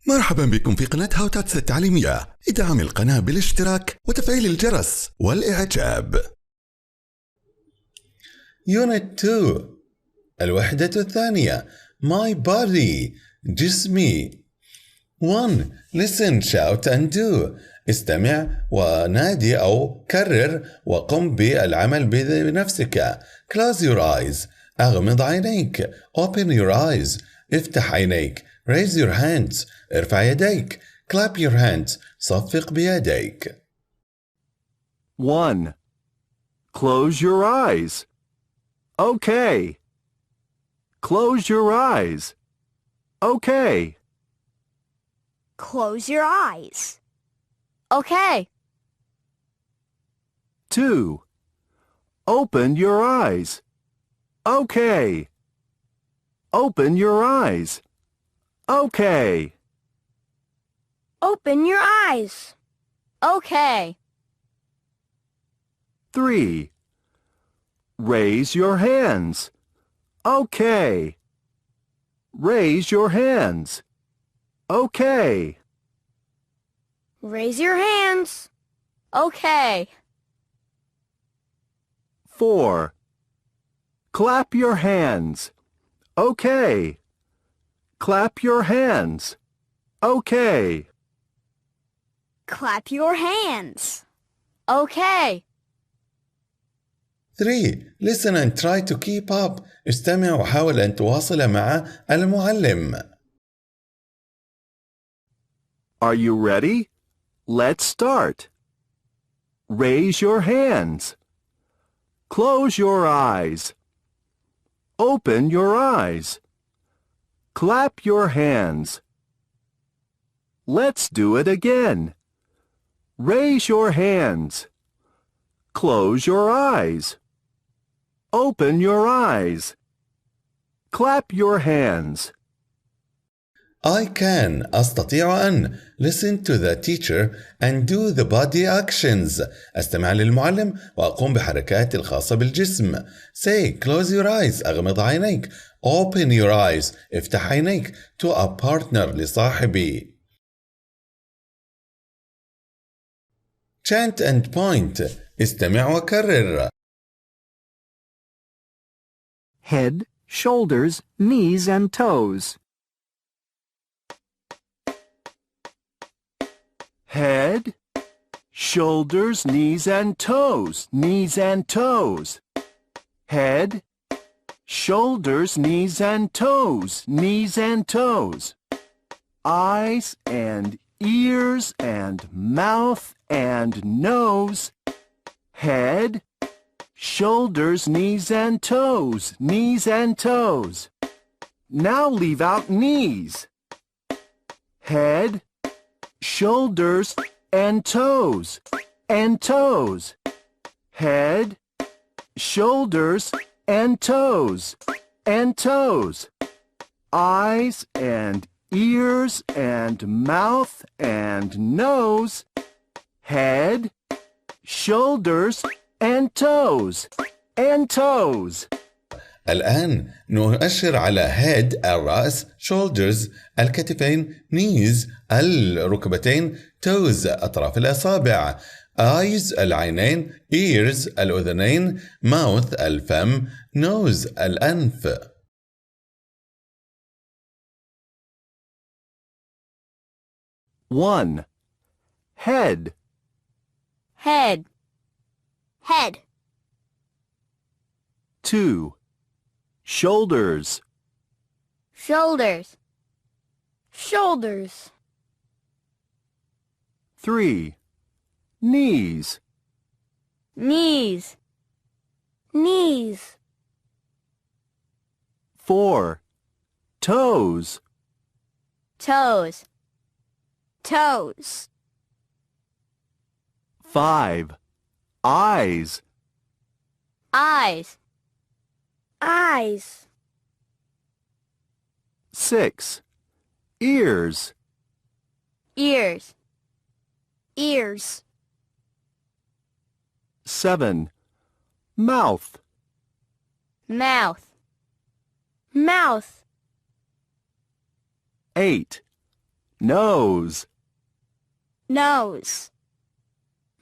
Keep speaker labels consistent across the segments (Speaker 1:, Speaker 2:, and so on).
Speaker 1: مرحبا بكم في قناة Tuts التعليمية. ادعم القناة بالاشتراك وتفعيل الجرس والإعجاب.
Speaker 2: Unit 2 الوحدة الثانية My body جسمي 1. Listen, shout and do. استمع ونادي أو كرر وقم بالعمل بنفسك. Close your eyes. أغمض عينيك. Open your eyes. افتح عينيك. Raise your hands. ارفع يديك. Clap your hands. صفق بيديك.
Speaker 3: 1. Close your eyes. Okay. Close your eyes. Okay.
Speaker 4: Close your eyes. Okay.
Speaker 3: 2. Open your eyes. Okay. Open your eyes. Okay.
Speaker 4: Open your eyes. Okay.
Speaker 3: 3. Raise your hands. Okay. Raise your hands. Okay.
Speaker 4: Raise your hands. Okay.
Speaker 3: 4. Clap your hands. Okay. Clap your hands. Okay.
Speaker 4: Clap your hands. Okay.
Speaker 2: 3. Listen and try to keep up. استمع وحاول أن تواصل مع المعلم.
Speaker 3: Are you ready? Let's start. Raise your hands. Close your eyes. Open your eyes. Clap your hands. Let's do it again. Raise your hands. Close your eyes. Open your eyes. Clap your hands.
Speaker 2: I can. أستطيع أن. Listen to the teacher and do the body actions. أستمع للمعلم وأقوم بحركات الخاصة بالجسم. Say, close your eyes. أغمض عينيك. Open your eyes. افتح عينيك. To a partner. لصاحبي. Chant and point. استمع وكرر.
Speaker 5: Head, shoulders, knees and toes.
Speaker 3: Head, shoulders, knees and toes. Knees and toes. Head, shoulders, knees and toes. Knees and toes. Eyes and ears and mouth and nose. Head, shoulders, knees and toes. Knees and toes. Now leave out knees. Head, shoulders and toes. And toes. Head, shoulders and toes. And toes. Eyes and ears and mouth and nose. Head, shoulders and toes. And toes.
Speaker 2: الآن نؤشر على head الرأس, shoulders الكتفين, knees الركبتين, toes أطراف الأصابع, eyes العينين, ears الأذنين, mouth الفم, nose الأنف.
Speaker 3: 1. Head.
Speaker 4: Head. Head.
Speaker 3: 2. Shoulders.
Speaker 4: Shoulders. Shoulders.
Speaker 3: 3. Knees.
Speaker 4: Knees. Knees.
Speaker 3: 4. Toes.
Speaker 4: Toes. Toes.
Speaker 3: 5. Eyes.
Speaker 4: Eyes. Eyes.
Speaker 3: 6. Ears.
Speaker 4: Ears. Ears.
Speaker 3: 7. Mouth.
Speaker 4: Mouth. Mouth.
Speaker 3: 8. nose,
Speaker 4: nose,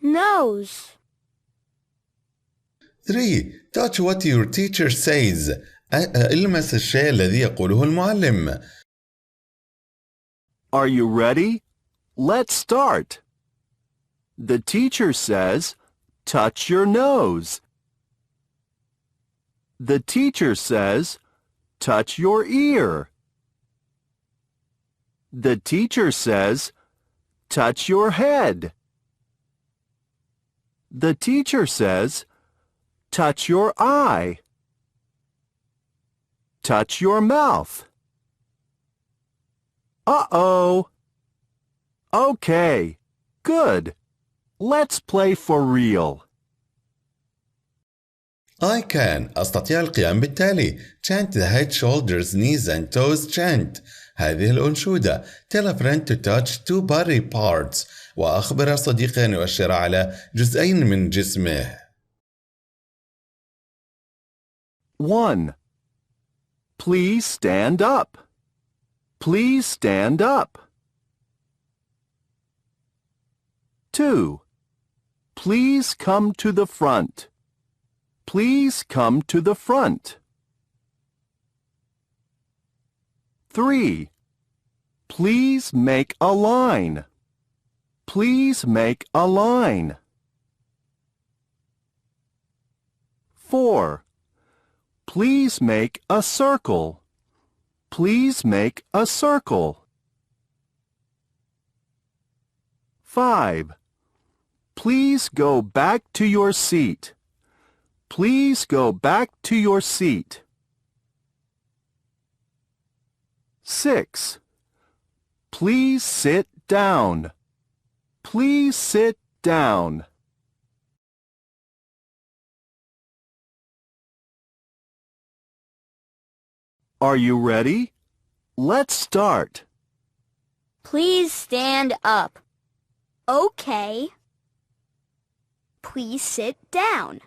Speaker 4: nose.
Speaker 2: 3. Touch what your teacher says. المس الشيء الذي يقوله المعلم.
Speaker 3: Are you ready? Let's start. The teacher says, touch your nose. The teacher says, touch your ear. The teacher says, touch your head. The teacher says, touch your eye. Touch your mouth. Uh-oh. Okay, good. Let's play for real.
Speaker 2: I can. أستطيع القيام بالتالي. Chant the head, shoulders, knees and toes. Chant. هذه الأنشودة. Tell a friend to touch 2 body parts. وأخبر صديقي أن يؤشر على جزئين من جسمه.
Speaker 3: 1. Please stand up. Please stand up. 2. Please come to the front. Please come to the front. 3. Please make a line. Please make a line. 4. Please make a circle. Please make a circle. 5. Please go back to your seat. Please go back to your seat. 6. Please sit down. Please sit down. Are you ready? Let's start.
Speaker 4: Please stand up. Okay. Please sit down.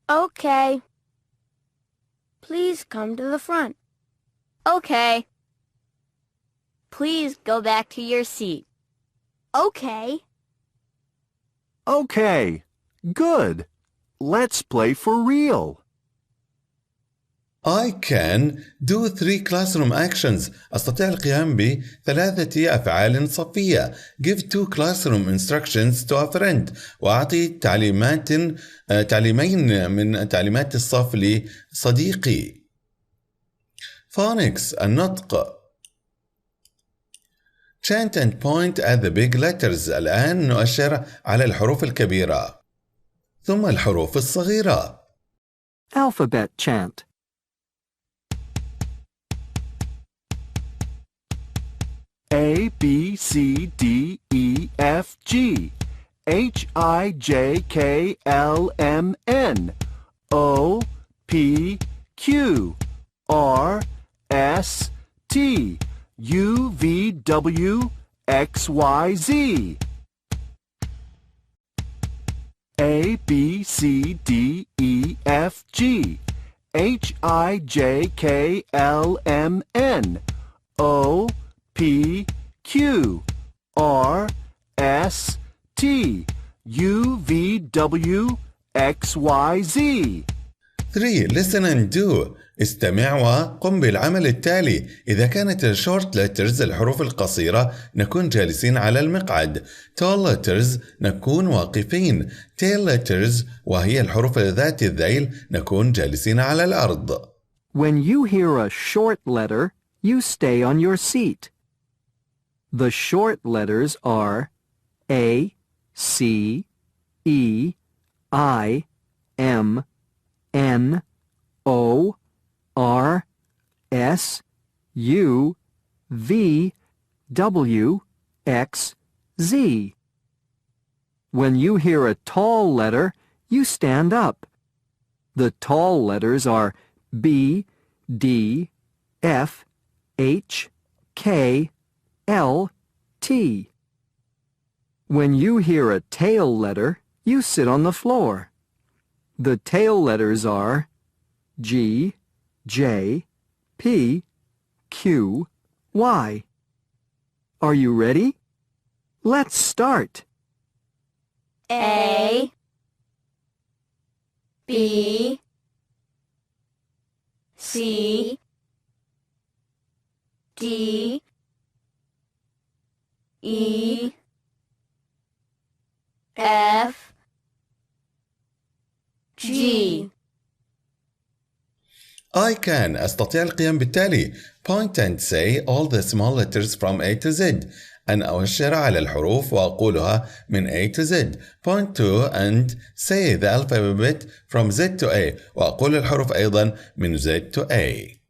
Speaker 4: Okay. Please come to the front. Okay. Please go back to your seat. Okay.
Speaker 3: Okay, good. Let's play for real.
Speaker 2: I can do 3 classroom actions. أستطيع القيام ب3 أفعال صفية. Give 2 classroom instructions to a friend. وأعطي تعليمين من تعليمات الصف لصديقي. Phonics النطق. Chant and point at the big letters. الآن نؤشر على الحروف الكبيرة ثم الحروف الصغيرة.
Speaker 5: Alphabet chant.
Speaker 3: A, B, C, D, E, F, G, H, I, J, K, L, M, N, O, P, Q, R, S, T, U, V, W, X, Y, Z. A, B, C, D, E, F, G, H, I, J, K, L, M, N, O, P, Q, R, S, T, U, V, W, X, Y, Z.
Speaker 2: 3. Listen and do. استمع وقم بالعمل التالي. إذا كانت الشورت letters الحروف القصيرة نكون جالسين على المقعد. tall letters نكون واقفين. tail letters وهي الحروف ذات الذيل نكون جالسين على الأرض.
Speaker 5: When you hear a short letter, you stay on your seat. The short letters are A, C, E, I, M, N, O, R, S, U, V, W, X, Z. When you hear a tall letter, you stand up. The tall letters are B, D, F, H, K, L, T. When you hear a tail letter, you sit on the floor. The tail letters are G, J, P, Q, Y. Are you ready? Let's start.
Speaker 4: A, B, C, D, E, F, G.
Speaker 2: I can أستطيع القيام بالتالي. Point and say all the small letters from A to Z. أن أؤشر على الحروف وأقولها من A to Z. Point to and say the alphabet from Z to A. وأقول الحروف أيضا من Z to A.